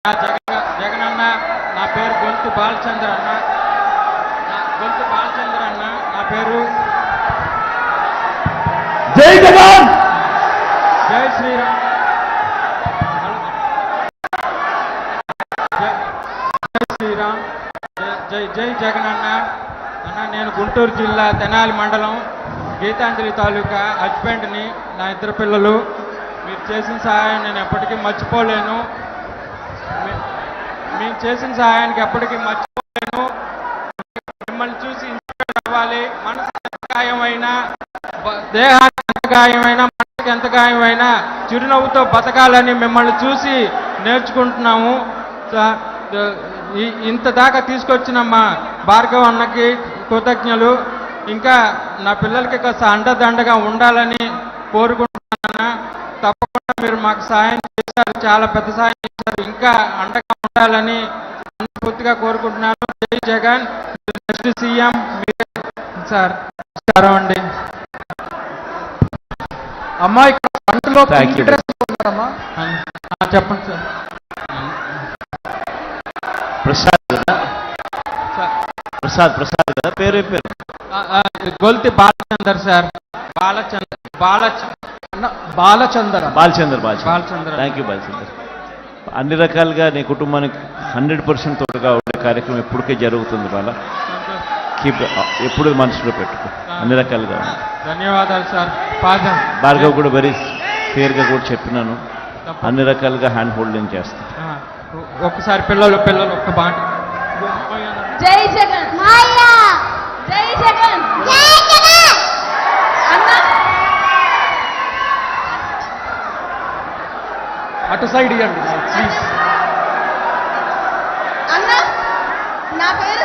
జగన్ అన్న, నా పేరు గొంతు బాలచంద్ర అన్న. గొంతు బాలచంద్ర అన్న నా పేరు. జై జగన్, జై శ్రీరామ్. జై శ్రీరామ్. జై జై జగన్ అన్న. అన్న, నేను గుంటూరు జిల్లా తెనాలి మండలం గీతాంజలి తాలూకా హస్బెండ్ని. నా ఇద్దరు పిల్లలు. మీరు చేసిన సహాయం నేను ఎప్పటికీ మర్చిపోలేను. మీరు చేసిన సహాయానికి ఎప్పటికీ మర్చిపోలేను. మిమ్మల్ని చూసి ఇన్స్పైర్ అవ్వాలి. మనసు ఎంత గాయమైనా, దేహానికి ఎంత గాయమైనా, మనసుకి ఎంత గాయమైనా చిరునవ్వుతో బతకాలని మిమ్మల్ని చూసి నేర్చుకుంటున్నాము. ఇంత దాకా తీసుకొచ్చిన మా భార్గవ్ అన్నకి కృతజ్ఞలు. ఇంకా నా పిల్లలకి కాస్త అండదండగా ఉండాలని కోరుకుంటున్నాను. తప్పకుండా మీరు మాకు సాయం చేశారు, చాలా పెద్ద సాయం చేశారు. ఇంకా అండగా ఉండాలని పూర్తిగా కోరుకుంటున్నాను. జై జగన్. నెక్స్ట్ సీఎం మీరే సార్. నమస్కారం అండి. అమ్మా ఇక్కడ పంటలో చెప్పండి సార్. ప్రసాద్ కదా, పేరు Golthi Balachander sir. Balachander. Thank you Balachander. అన్ని రకాలుగా నీ కుటుంబానికి 100% తోడుగా ఉండే కార్యక్రమం ఎప్పటికే జరుగుతుంది. బాల కీప్ ఎప్పుడు మనసులో పెట్టుకో. అన్ని రకాలుగా ధన్యవాదాలు సార్. భార్గవ్ కూడా వెరీ క్లియర్గా కూడా చెప్పినాను. అన్ని రకాలుగా హ్యాండ్ హోల్డింగ్ చేస్తా. ఒక్కసారి పిల్లలు ఒక్క మాట. జై జగన్, జై జగన్, జై జగన్ అన్న. అటు సైడ్ ఇవ్వండి ప్లీజ్. అన్న, నా పేరు